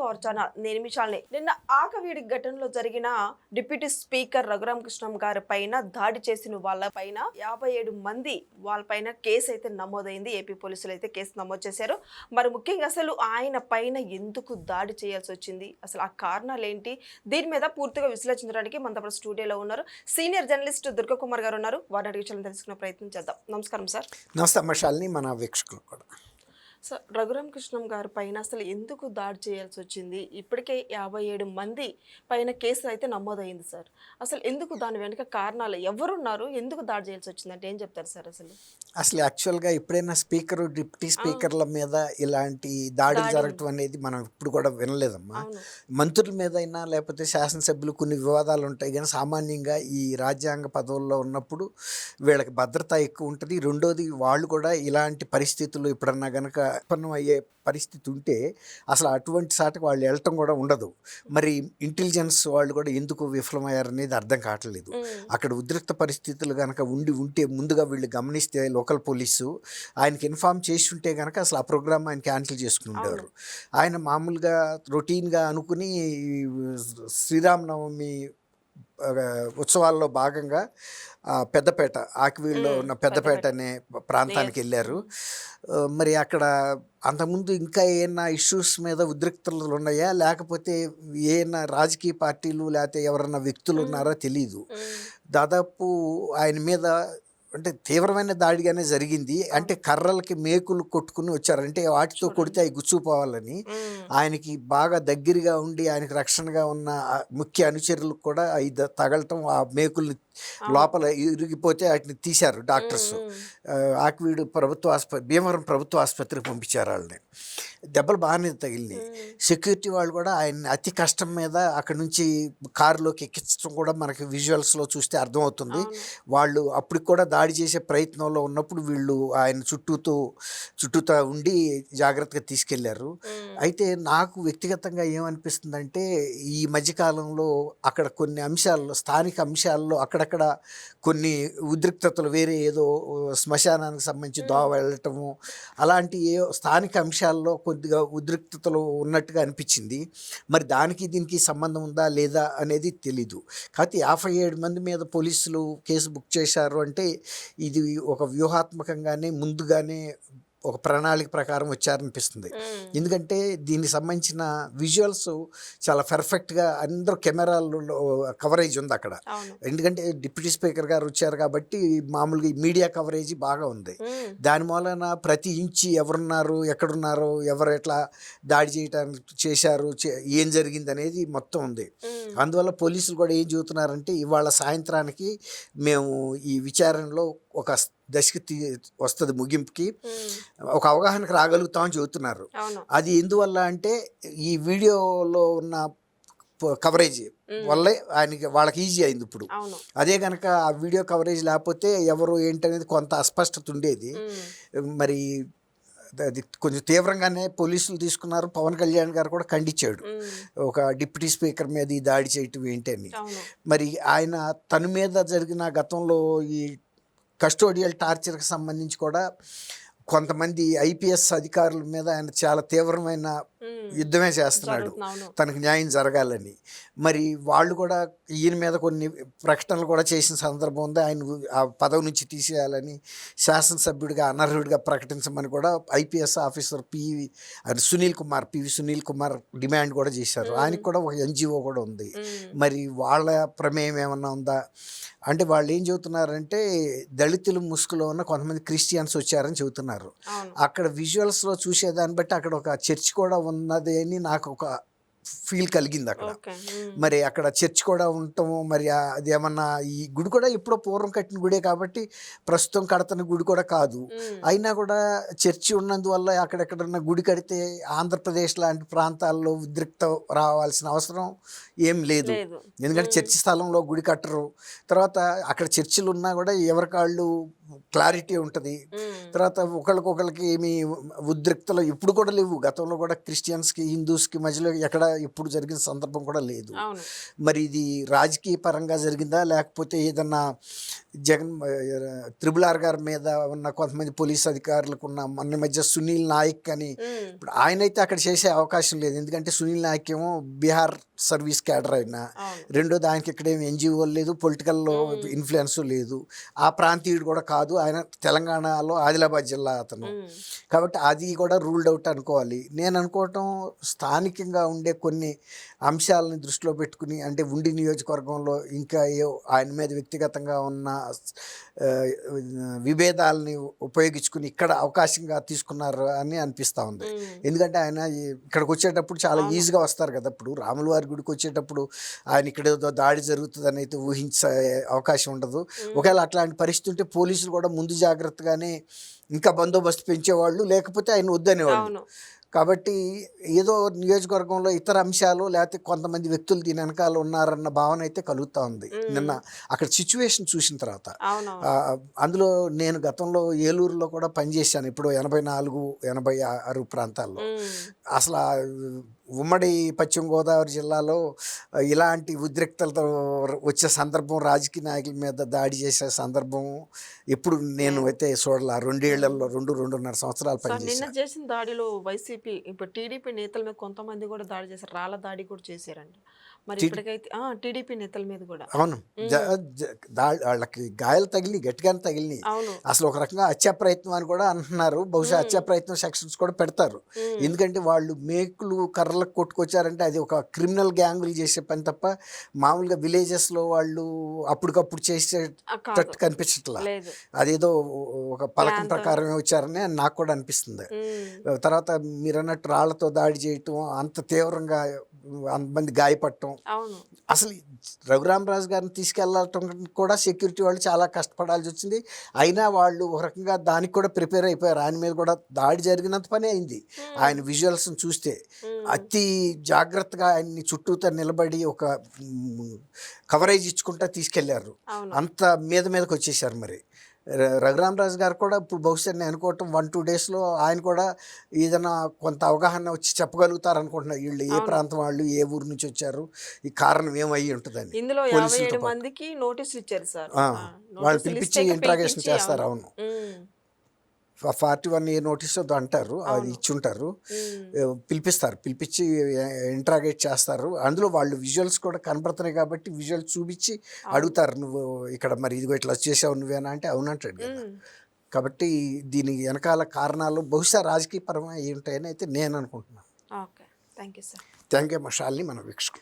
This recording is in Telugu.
పవర్ ఛానల్ నిర్మించాలని నిన్న ఆకవీడి ఘటనలో జరిగిన డిప్యూటీ స్పీకర్ రఘురామ కృష్ణం గారి పైన దాడి చేసిన వాళ్ళ పైన 57 మంది వాళ్ళపైన కేసు అయితే నమోదైంది. ఏపీ పోలీసులు అయితే కేసు నమోదు చేశారు. మరి ముఖ్యంగా అసలు ఆయన పైన ఎందుకు దాడి చేయాల్సి వచ్చింది, అసలు ఆ కారణాలు ఏంటి, దీని మీద పూర్తిగా విశ్లేషించడానికి మన స్టూడియోలో ఉన్నారు సీనియర్ జర్నలిస్ట్ దుర్గా కుమార్ గారు ఉన్నారు. వారిని అడిగి తెలుసుకునే ప్రయత్నం చేద్దాం. నమస్కారం సార్. నమస్తే అమ్మశాలిని, మన వీక్షకులు కూడా. సార్, రఘురామ కృష్ణం గారి పైన అసలు ఎందుకు దాడి చేయాల్సి వచ్చింది? ఇప్పటికే 57 మంది పైన కేసు అయితే నమోదైంది సార్. అసలు ఎందుకు, దాని వెనుక కారణాలు ఎవరున్నారు, ఎందుకు దాడి చేయాల్సి వచ్చింది అంటే ఏం చెప్తారు సార్? అసలు యాక్చువల్గా ఎప్పుడైనా స్పీకరు, డిప్యూటీ స్పీకర్ల మీద ఇలాంటి దాడులు జరగటం అనేది మనం ఇప్పుడు కూడా వినలేదమ్మా. మంత్రుల మీద అయినా లేకపోతే శాసనసభ్యులు కొన్ని వివాదాలు ఉంటాయి, కానీ సామాన్యంగా ఈ రాజ్యాంగ పదవుల్లో ఉన్నప్పుడు వీళ్ళకి భద్రత ఎక్కువ ఉంటుంది. రెండోది, వాళ్ళు కూడా ఇలాంటి పరిస్థితులు ఎప్పుడన్నా కనుక ఉత్పన్నం అయ్యే పరిస్థితి ఉంటే అసలు అటువంటి సాటికి వాళ్ళు వెళ్ళటం కూడా ఉండదు. మరి ఇంటెలిజెన్స్ వాళ్ళు కూడా ఎందుకు విఫలమయ్యారనేది అర్థం కావట్లేదు. అక్కడ ఉద్రిక్త పరిస్థితులు కనుక ఉంటే ముందుగా వీళ్ళు గమనిస్తే లోకల్ పోలీసు ఆయనకి ఇన్ఫామ్ చేసి ఉంటే కనుక అసలు ఆ ప్రోగ్రామ్ ఆయన క్యాన్సిల్ చేసుకుని ఉండేవారు. ఆయన మామూలుగా రొటీన్గా అనుకుని శ్రీరామనవమి ఉత్సవాల్లో భాగంగా పెద్దపేట, ఆకివీడులో ఉన్న పెద్దపేట అనే ప్రాంతానికి వెళ్ళారు. మరి అక్కడ అంతకుముందు ఇంకా ఏమైనా ఇష్యూస్ మీద ఉద్రిక్తలు ఉన్నాయా, లేకపోతే ఏమైనా రాజకీయ పార్టీలు లేకపోతే ఎవరన్నా వ్యక్తులు ఉన్నారో తెలీదు. దాదాపు ఆయన మీద అంటే తీవ్రమైన దాడిగానే జరిగింది. అంటే కర్రలకి మేకులు కొట్టుకుని వచ్చారు, అంటే వాటితో కొడితే అవి గుచ్చుకుపోవాలని. ఆయనకి బాగా దగ్గరగా ఉండి ఆయనకి రక్షణగా ఉన్న ముఖ్య అనుచరులకు కూడా అవి తగలటం, ఆ మేకుల్ని లోపల ఇరిగిపోతే వాటిని తీశారు డాక్టర్స్. ఆకివీడు భీమవరం ప్రభుత్వ ఆసుపత్రికి పంపించారు వాళ్ళని. దెబ్బలు బాగానే తగిలినాయి. సెక్యూరిటీ వాళ్ళు కూడా ఆయన్ని అతి కష్టం మీద అక్కడి నుంచి కారులోకి ఎక్కించడం కూడా మనకి విజువల్స్లో చూస్తే అర్థమవుతుంది. వాళ్ళు అప్పటికి కూడా దాడి చేసే ప్రయత్నంలో ఉన్నప్పుడు వీళ్ళు ఆయన చుట్టూతో ఉండి జాగ్రత్తగా తీసుకెళ్లారు. అయితే నాకు వ్యక్తిగతంగా ఏమనిపిస్తుందంటే, ఈ మధ్యకాలంలో అక్కడ కొన్ని అంశాల్లో, స్థానిక అంశాల్లో అక్కడక్కడ కొన్ని ఉద్రిక్తతలు, వేరే ఏదో శ్మశానానికి సంబంధించి దోవ వెళ్ళటము, అలాంటి స్థానిక అంశాల్లో కొద్దిగా ఉద్రిక్తతలు ఉన్నట్టుగా అనిపించింది. మరి దానికి దీనికి సంబంధం ఉందా లేదా అనేది తెలీదు. కాబట్టి 57 మంది మీద పోలీసులు కేసు బుక్ చేశారు అంటే ఇది ఒక వ్యూహాత్మకంగానే ముందుగానే ఒక ప్రణాళిక ప్రకారం వచ్చారనిపిస్తుంది. ఎందుకంటే దీనికి సంబంధించిన విజువల్స్ చాలా పర్ఫెక్ట్గా అందరూ కెమెరాలలో కవరేజ్ ఉంది అక్కడ. ఎందుకంటే డిప్యూటీ స్పీకర్ గారు వచ్చారు కాబట్టి మామూలుగా మీడియా కవరేజ్ బాగా ఉంది. దాని మూలన ప్రతి ఇంచి ఎవరున్నారు, ఎక్కడున్నారు, ఎవరు ఎట్లా దాడి చేశారు, ఏం జరిగింది అనేది మొత్తం ఉంది. అందువల్ల పోలీసులు కూడా ఏం చెబుతున్నారంటే, ఇవాళ సాయంత్రానికి మేము ఈ విచారణలో ఒక దశకి వస్తుంది, ముగింపుకి ఒక అవగాహనకు రాగలుగుతామని చెబుతున్నారు. అది ఎందువల్ల అంటే, ఈ వీడియోలో ఉన్న కవరేజ్ వల్లే వాళ్ళకి ఈజీ అయింది ఇప్పుడు. అదే కనుక ఆ వీడియో కవరేజ్ లేకపోతే ఎవరు ఏంటనేది కొంత అస్పష్టత ఉండేది. మరి అది కొంచెం తీవ్రంగానే పోలీసులు తీసుకున్నారు. పవన్ కళ్యాణ్ గారు కూడా ఖండించాడు, ఒక డిప్యూటీ స్పీకర్ మీద ఈ దాడి చేయటం ఏంటని. మరి ఆయన తన మీద జరిగిన గతంలో ఈ కస్టోడియల్ టార్చర్కి సంబంధించి కూడా కొంతమంది ఐపీఎస్ అధికారుల మీద ఆయన చాలా తీవ్రమైన యుద్ధమే చేస్తున్నాడు, తనకు న్యాయం జరగాలని. మరి వాళ్ళు కూడా ఈయన మీద కొన్ని ప్రకటనలు కూడా చేసిన సందర్భం ఉంది. ఆయన ఆ పదవి నుంచి తీసేయాలని, శాసనసభ్యుడిగా అనర్హుడిగా ప్రకటించమని కూడా IPS officer PV Sunil Kumar demand కూడా చేశారు. ఆయనకు కూడా ఒక ఎన్జిఓ కూడా ఉంది. మరి వాళ్ళ ప్రమేయం ఏమన్నా ఉందా అంటే, వాళ్ళు ఏం చెబుతున్నారంటే, దళితుల ముసుగులో ఉన్న కొంతమంది క్రిస్టియన్స్ వచ్చారని చెబుతున్నారు. అక్కడ విజువల్స్లో చూసేదాన్ని బట్టి అక్కడ ఒక చర్చ్ కూడా ఉన్నది అని నాకు ఒక ఫీల్ కలిగింది అక్కడ. మరి అక్కడ చర్చ్ కూడా ఉండటము, మరి అది ఏమన్నా, ఈ గుడి కూడా ఎప్పుడో పూర్వం కట్టిన గుడే కాబట్టి ప్రస్తుతం కడుతున్న గుడి కూడా కాదు. అయినా కూడా చర్చి ఉన్నందువల్ల అక్కడెక్కడన్నా గుడి కడితే ఆంధ్రప్రదేశ్ లాంటి ప్రాంతాల్లో ఉద్రిక్త రావాల్సిన అవసరం ఏం లేదు. ఎందుకంటే చర్చి స్థలంలో గుడి కట్టరు. తర్వాత అక్కడ చర్చిలు ఉన్నా కూడా ఎవరికాళ్ళు క్లారిటీ ఉంటుంది. తర్వాత ఒకళ్ళకొకళ్ళకి ఏమి ఉద్రిక్తలు ఇప్పుడు కూడా లేవు. గతంలో కూడా క్రిస్టియన్స్కి హిందూస్కి మధ్యలో ఎక్కడ ఎప్పుడు జరిగిన సందర్భం కూడా లేదు. అవును. మరి ఇది రాజకీయ పరంగా జరిగిందా లేకపోతే ఏదన్నా జగన్ త్రిబుల్ ఆర్ గారి మీద ఉన్న కొంతమంది పోలీస్ అధికారులకు ఉన్న మొన్న మధ్య సునీల్ నాయక్ అని ఇప్పుడు ఆయనైతే అక్కడ చేసే అవకాశం లేదు. ఎందుకంటే సునీల్ నాయక్ ఏమో బీహార్ సర్వీస్ క్యాడర్ అయినా, అవును. రెండోది ఆయనకి ఇక్కడేమి ఎన్జిఓ లేదు, పొలిటికల్లో ఇన్ఫ్లుయెన్స్ లేదు, ఆ ప్రాంతీయుడు కూడా కాదు, ఆయన తెలంగాణలో ఆదిలాబాద్ జిల్లా అతను. కాబట్టి అది కూడా రూల్డ్ అవుట్ అనుకోవాలి. నేను అనుకోవటం స్థానికంగా ఉండే కొన్ని అంశాలని దృష్టిలో పెట్టుకుని, అంటే ఉండి నియోజకవర్గంలో ఇంకా ఆయన మీద వ్యక్తిగతంగా ఉన్న విభేదాలని ఉపయోగించుకుని ఇక్కడ అవకాశంగా తీసుకున్నారు అని అనిపిస్తూ ఉంది. ఎందుకంటే ఆయన ఇక్కడికి వచ్చేటప్పుడు చాలా ఈజీగా వస్తారు కదా. ఇప్పుడు రాముల వారి గుడికి వచ్చేటప్పుడు ఆయన ఇక్కడ ఏదో దాడి జరుగుతుందని అయితే ఊహించే అవకాశం ఉండదు. ఒకవేళ అట్లాంటి పరిస్థితి ఉంటే పోలీసులు కూడా ముందు జాగ్రత్తగానే ఇంకా బందోబస్తు పెంచేవాళ్ళు, లేకపోతే ఆయన వద్దనేవాళ్ళు. కాబట్టి ఏదో నియోజకవర్గంలో ఇతర అంశాలు లేకపోతే కొంతమంది వ్యక్తులు దీని వెనకాల ఉన్నారన్న భావన అయితే కలుగుతూ ఉంది నిన్న అక్కడ సిచ్యువేషన్ చూసిన తర్వాత. అందులో నేను గతంలో ఏలూరులో కూడా పనిచేశాను, ఇప్పుడు 84, 86 ప్రాంతాల్లో. అసలు ఉమ్మడి పశ్చిమ గోదావరి జిల్లాలో ఇలాంటి ఉద్రిక్తలతో వచ్చే సందర్భం, రాజకీయ నాయకుల మీద దాడి చేసే సందర్భం ఎప్పుడు నేను అయితే చూడాల. 2 ఏళ్లలో 2.5 సంవత్సరాలు నిన్న పనిచేశాను. చేసిన దాడిలో వైసీపీ ఇప్పుడు టీడీపీ నేతల మీద కొంతమంది కూడా దాడి చేశారు, రాళ్ళ దాడి కూడా చేశారండి. మరి ఇప్పటికైతే టీడీపీ నేతల మీద కూడా అవును, వాళ్ళకి గాయాలు తగిలి గట్టిగానే తగిలినాయి. అవును. అసలు ఒక రకంగా హత్యా ప్రయత్నం అని కూడా అంటున్నారు. బహుశా హత్యా ప్రయత్నం సెక్షన్స్ కూడా పెడతారు. ఎందుకంటే వాళ్ళు మేకులు కర్రలకు కొట్టుకొచ్చారంటే అది ఒక క్రిమినల్ గ్యాంగులు చేసే పని తప్ప మామూలుగా విలేజెస్లో వాళ్ళు అప్పటికప్పుడు చేసేటట్టు కనిపించట్లా. అదేదో ఒక పథకం ప్రకారమే వచ్చారని నాకు కూడా అనిపిస్తుంది. తర్వాత మీరు అన్నట్టు రాళ్లతో దాడి చేయటం, అంత తీవ్రంగా అంతమంది గాయపడటం. అసలు రఘురామరాజు గారిని తీసుకెళ్ళటం కూడా సెక్యూరిటీ వాళ్ళు చాలా కష్టపడాల్సి వచ్చింది. అయినా వాళ్ళు ఒక రకంగా దానికి కూడా ప్రిపేర్ అయిపోయారు. ఆయన మీద కూడా దాడి జరిగినంత పని అయింది. ఆయన విజువల్స్ని చూస్తే అతి జాగ్రత్తగా ఆయన్ని చుట్టూతో నిలబడి ఒక కవరేజ్ ఇచ్చుకుంటా తీసుకెళ్లారు. అంత మీదకి వచ్చేసారు. మరి రఘురామరాజు గారు కూడా ఇప్పుడు బహుశా నేను అనుకోవటం 1-2 డేస్లో ఆయన కూడా ఏదైనా కొంత అవగాహన వచ్చి చెప్పగలుగుతారు అనుకుంటున్నారు. వీళ్ళు ఏ ప్రాంతం వాళ్ళు, ఏ ఊరు నుంచి వచ్చారు, ఈ కారణం ఏమయ్యి ఉంటుందని. ఇందులో 57 మందికి నోటీసులు ఇచ్చారు సార్. వాళ్ళు పిలిపించి ఇంట్రాగేషన్ చేస్తారు. అవును, 41A నోటీస్ అంటారు, అది ఇచ్చి ఉంటారు. పిలిపించి ఇంట్రాగేట్ చేస్తారు. అందులో వాళ్ళు విజువల్స్ కూడా కనబడుతున్నాయి కాబట్టి విజువల్స్ చూపించి అడుగుతారు, నువ్వు ఇక్కడ మరి ఇదిగో ఇట్లా చేసావు నువ్వేనా అంటే అవునంటాడు కదా. కాబట్టి దీని వెనకాల కారణాలు బహుశా రాజకీయ పరమైన ఏంటని అయితే నేను అనుకుంటున్నాను. Thank you sir. Thank you మా శాలిని, మన వీక్షకులు.